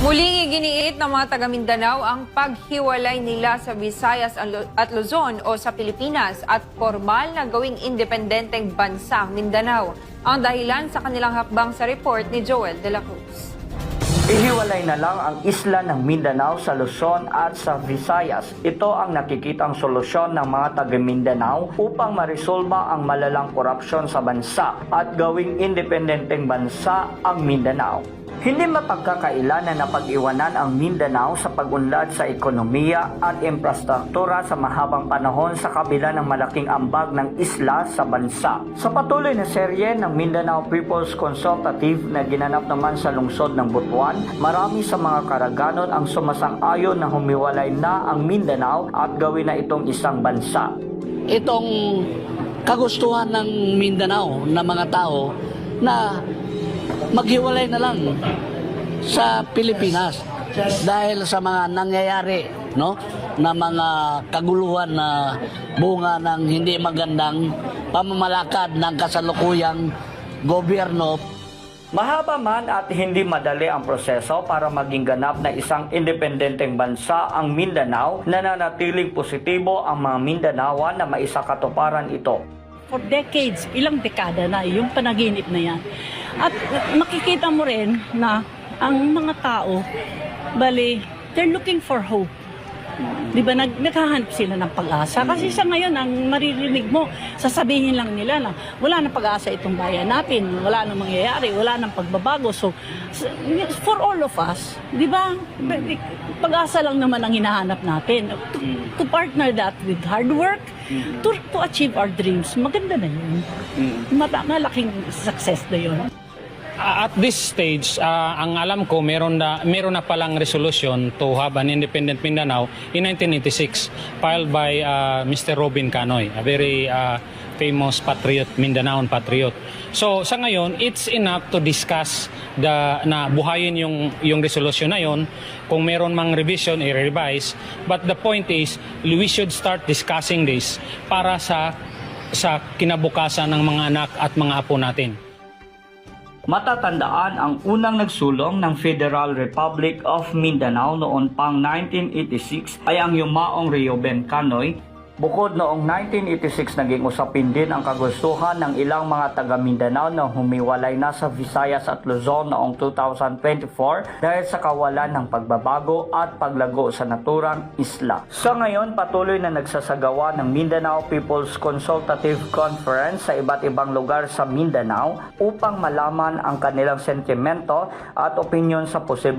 Muling iginiit ng mga taga Mindanao ang paghiwalay nila sa Visayas at Luzon o sa Pilipinas at formal na gawing independenteng bansa ang Mindanao. Ang dahilan sa kanilang hakbang sa report ni Joel de la Cruz. Ihiwalay na lang ang isla ng Mindanao sa Luzon at sa Visayas. Ito ang nakikitang solusyon ng mga taga Mindanao upang marisolba ang malalang korupsyon sa bansa at gawing independenteng bansa ang Mindanao. Hindi mapagkakailan na napag-iwanan ang Mindanao sa pag-unlad sa ekonomiya at infrastruktura sa mahabang panahon sa kabila ng malaking ambag ng isla sa bansa. Sa patuloy na serye ng Mindanao People's Consultative na ginanap naman sa lungsod ng Butuan, marami sa mga karaganon ang sumasang-ayon na humiwalay na ang Mindanao at gawin na itong isang bansa. Itong kagustuhan ng Mindanao na mga tao na maghiwalay na lang sa Pilipinas dahil sa mga nangyayari, no, na mga kaguluhan na bunga ng hindi magandang pamamalakad ng kasalukuyang gobyerno. Mahaba man at hindi madali ang proseso para maging ganap na isang independenteng bansa ang Mindanao, nananatiling positibo ang mga Mindanaoan na maisakatuparan ito. For decades, ilang dekada na yung panaginip na yan. At makikita mo rin na ang mga tao, bali, they're looking for hope. Di ba, naghahanap sila ng pag-asa. Kasi sa ngayon, ang maririnig mo, sasabihin lang nila na wala nang pag-asa itong bayan natin, wala nang mangyayari, wala nang pagbabago. So, for all of us, di ba, pag-asa lang naman ang hinahanap natin. To partner that with hard work, to achieve our dreams, maganda na yun. Malaking success na yun. At this stage, ang alam ko, meron na palang resolution to have an independent Mindanao in 1986, filed by Mr. Robin Canoy, a very famous patriot, Mindanaoan patriot. So sa ngayon, it's enough to discuss na buhayin yung resolution na yon. Kung meron mang revision, i-revise. But the point is, we should start discussing this para sa kinabukasan ng mga anak at mga apo natin. Matatandaan ang unang nagsulong ng Federal Republic of Mindanao noon pang 1986 ay ang yumaong Reuben Canoy. Bukod noong 1986, naging usapin din ang kagustuhan ng ilang mga taga Mindanao na humiwalay na sa Visayas at Luzon noong 2024 dahil sa kawalan ng pagbabago at paglago sa naturang isla. Sa ngayon, patuloy na nagsasagawa ng Mindanao People's Consultative Conference sa iba't ibang lugar sa Mindanao upang malaman ang kanilang sentimento at opinyon sa posibleng